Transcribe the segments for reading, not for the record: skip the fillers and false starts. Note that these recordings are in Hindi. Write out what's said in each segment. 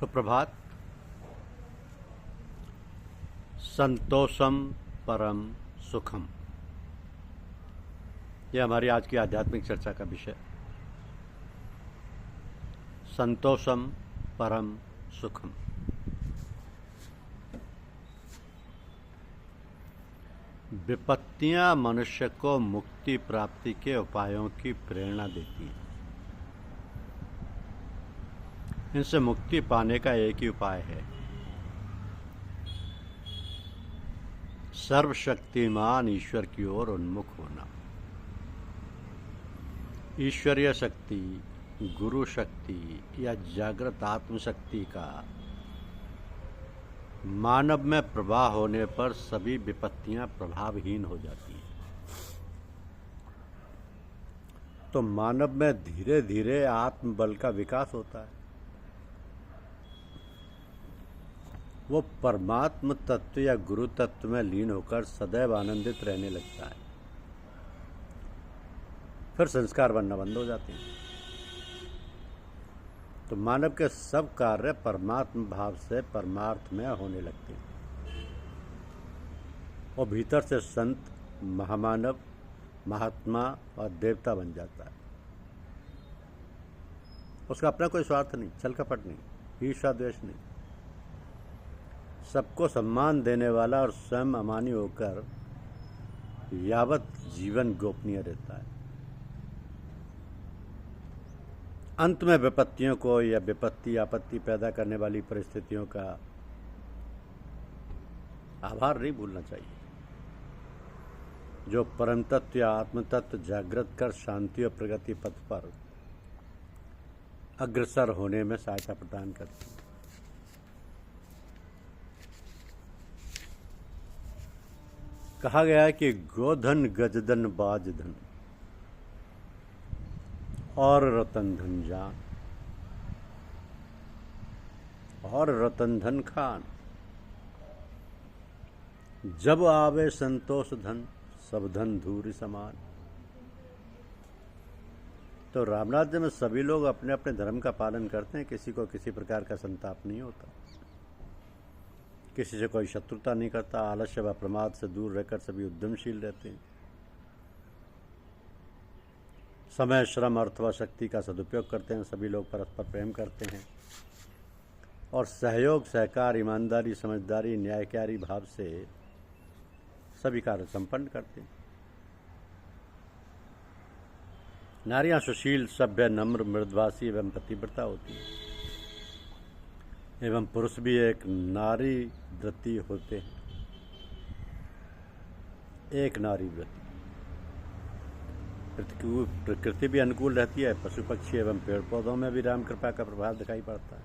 सुप्रभात। संतोषम परम सुखम, यह हमारी आज की आध्यात्मिक चर्चा का विषय। संतोषम परम सुखम। विपत्तियां मनुष्य को मुक्ति प्राप्ति के उपायों की प्रेरणा देती हैं। इनसे मुक्ति पाने का एक ही उपाय है, सर्वशक्तिमान ईश्वर की ओर उन्मुख होना। ईश्वरीय शक्ति, गुरु शक्ति या जागृत आत्म शक्ति का मानव में प्रवाह होने पर सभी विपत्तियां प्रभावहीन हो जाती हैं। तो मानव में धीरे धीरे आत्मबल का विकास होता है। वो परमात्म तत्व या गुरु तत्व में लीन होकर सदैव आनंदित रहने लगता है। फिर संस्कार बनना बंद हो जाते हैं। तो मानव के सब कार्य परमात्म भाव से परमार्थ में होने लगते हैं। और भीतर से संत, महामानव, महात्मा और देवता बन जाता है। उसका अपना कोई स्वार्थ नहीं, छल कपट नहीं, ईर्ष्या द्वेष नहीं। सबको सम्मान देने वाला और स्वयं अमानी होकर यावत जीवन गोपनीय रहता है। अंत में विपत्तियों को या विपत्ति आपत्ति पैदा करने वाली परिस्थितियों का आभार नहीं भूलना चाहिए। जो परम तत्व या आत्म तत्व जागृत कर शांति और प्रगति पथ पर अग्रसर होने में सहायता प्रदान करती है। कहा गया है कि गोधन गजधन बाजधन और रतन धन जान और रतन धन खान। जब आवे संतोष धन, सब धन धूरि समान। तो रामराज्य में सभी लोग अपने अपने धर्म का पालन करते हैं। किसी को किसी प्रकार का संताप नहीं होता, किसी से कोई शत्रुता नहीं करता। आलस्य व प्रमाद से दूर रहकर सभी उद्यमशील रहते हैं। समय, श्रम, अर्थ व शक्ति का सदुपयोग करते हैं। सभी लोग परस्पर प्रेम करते हैं और सहयोग, सहकार, ईमानदारी, समझदारी, न्यायकारी भाव से सभी कार्य संपन्न करते हैं। नारियां सुशील, सभ्य, नम्र, मृदभाषी एवं पतिव्रता होती है। एवं पुरुष भी एक नारी व्रती होते हैं। एक नारी व्रती। प्रकृति भी अनुकूल रहती है। पशु पक्षी एवं पेड़ पौधों में भी राम कृपा का प्रभाव दिखाई पड़ता है।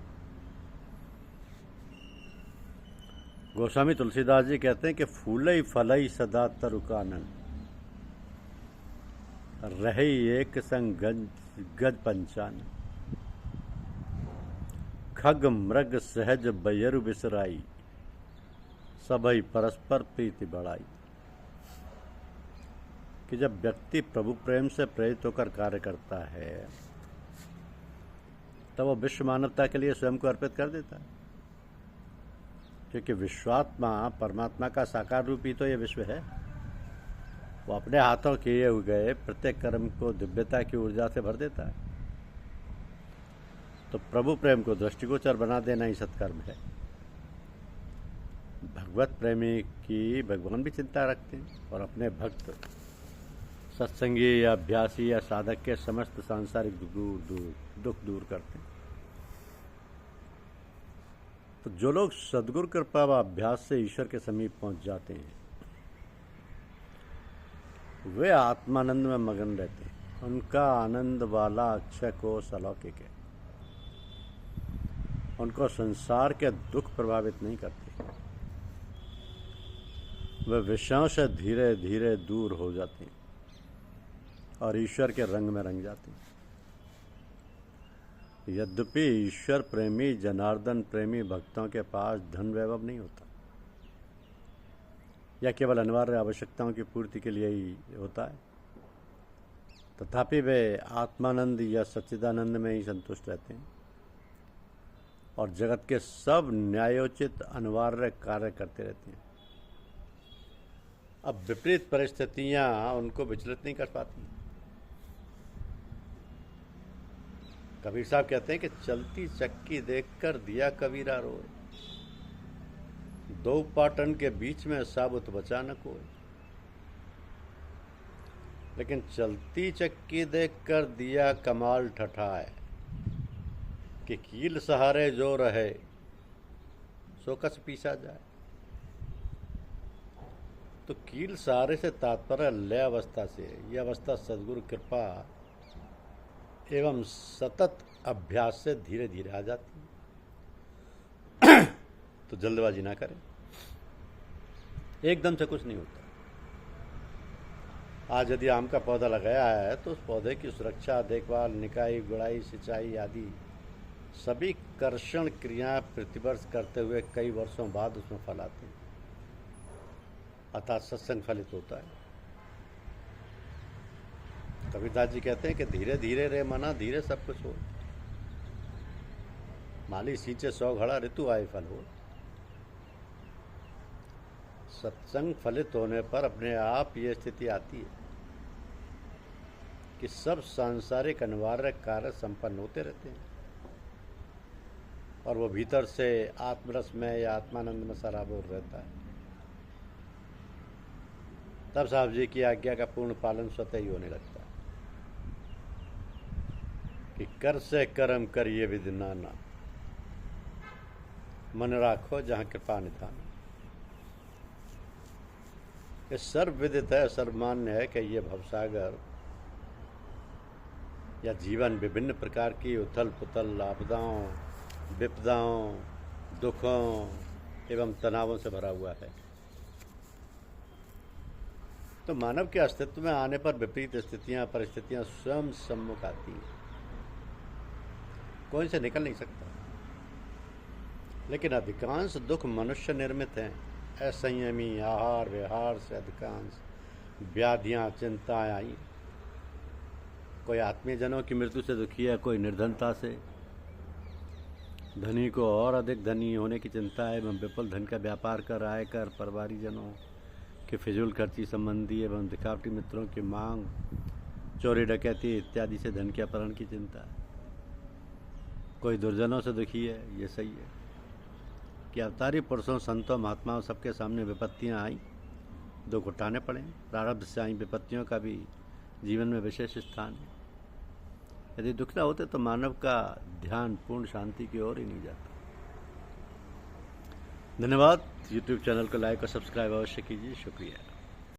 गोस्वामी तुलसीदास जी कहते हैं कि फूलई फलई सदा तरु कानन, रही एक संग गज पंचान। खग मृग सहज बयरु बिसराई, सबई परस्पर प्रीति बढ़ाई। कि जब व्यक्ति प्रभु प्रेम से प्रेरित होकर कार्य करता है तब वो विश्व मानवता के लिए स्वयं को अर्पित कर देता है। क्योंकि विश्वात्मा परमात्मा का साकार रूप ही तो ये विश्व है। वो अपने हाथों किए हुए प्रत्येक कर्म को दिव्यता की ऊर्जा से भर देता है। तो प्रभु प्रेम को दृष्टिगोचर बना देना ही सत्कर्म है। भगवत प्रेमी की भगवान भी चिंता रखते हैं और अपने भक्त, सत्संगी या अभ्यासी या साधक के समस्त सांसारिक दुख दूर करते हैं। तो जो लोग सद्गुरु कृपा व अभ्यास से ईश्वर के समीप पहुंच जाते हैं वे आत्मानंद में मगन रहते हैं। उनका आनंद वाला अक्षय कोष अलौकिक है। उनको संसार के दुख प्रभावित नहीं करते। वे विषयों से धीरे धीरे दूर हो जाते हैं और ईश्वर के रंग में रंग जाते हैं। यद्यपि ईश्वर प्रेमी, जनार्दन प्रेमी भक्तों के पास धन वैभव नहीं होता या केवल अनिवार्य आवश्यकताओं की पूर्ति के लिए ही होता है, तथापि वे आत्मानंद या सच्चिदानंद में ही संतुष्ट रहते हैं। और जगत के सब न्यायोचित अनिवार्य कार्य करते रहते हैं। अब विपरीत परिस्थितियां उनको विचलित नहीं कर पाती। कबीर साहब कहते हैं कि चलती चक्की देखकर दिया कबीरा रोए, दो पाटन के बीच में साबुत बचा न कोई। लेकिन चलती चक्की देखकर दिया कमाल ठठाए, कि कील सहारे जो रहे सो कस पीसा जाए। तो कील सहारे से तात्पर्य लय अवस्था से, यह अवस्था सद्गुरु कृपा एवं सतत अभ्यास से धीरे धीरे आ जाती है। तो जल्दबाजी ना करें, एकदम से कुछ नहीं होता। आज यदि आम का पौधा लगाया है तो उस पौधे की सुरक्षा, देखभाल, निकाई, गुड़ाई, सिंचाई आदि सभी कर्षण क्रियाएं प्रतिवर्ष करते हुए कई वर्षों बाद उसमें फल आते हैं, अर्थात सत्संग फलित होता है। कबीरदास जी कहते हैं कि धीरे धीरे रे मना, धीरे सब कुछ हो। माली सींचे 100 घड़ा, ऋतु आए फल हो। सत्संग फलित होने पर अपने आप ये स्थिति आती है कि सब सांसारिक अनिवार्य कार्य संपन्न होते रहते हैं और वो भीतर से आत्मरस में या आत्मानंद में सराबोर रहता है। तब साहब जी की आज्ञा का पूर्ण पालन स्वतः ही होने लगता है कि कर से कर्म करिए विधि नाना, मन राखो जहाँ कृपा निधान। ये सर्वविदित है, सर्वमान्य है कि ये भवसागर या जीवन विभिन्न प्रकार की उथल पुथल, आपदाओं, विपदाओं, दुखों एवं तनावों से भरा हुआ है। तो मानव के अस्तित्व में आने पर विपरीत स्थितियां, परिस्थितियां स्वयं सम्मुख आती हैं, कोई से निकल नहीं सकता। लेकिन अधिकांश दुख मनुष्य निर्मित हैं। असंयमी आहार व्यवहार से अधिकांश व्याधियां, चिंताएं आई। कोई आत्मीय जनों की मृत्यु से दुखी है, कोई निर्धनता से, धनी को और अधिक धनी होने की चिंता है एवं विपुल धन का व्यापार कर आयकर, परिवारी जनों के फिजूल खर्ची संबंधी एवं दिखावटी मित्रों की मांग, चोरी डकैती इत्यादि से धन के अपहरण की चिंता है। कोई दुर्जनों से दुखी है। ये सही है कि अवतारी पुरुषों, संतों, महात्माओं सबके सामने विपत्तियां आई, दुख उठाने पड़े। प्रारब्ध से आई विपत्तियों का भी जीवन में विशेष स्थान है। यदि दुख न होते तो मानव का ध्यान पूर्ण शांति की ओर ही नहीं जाता। धन्यवाद। YouTube चैनल को लाइक और सब्सक्राइब अवश्य कीजिए। शुक्रिया।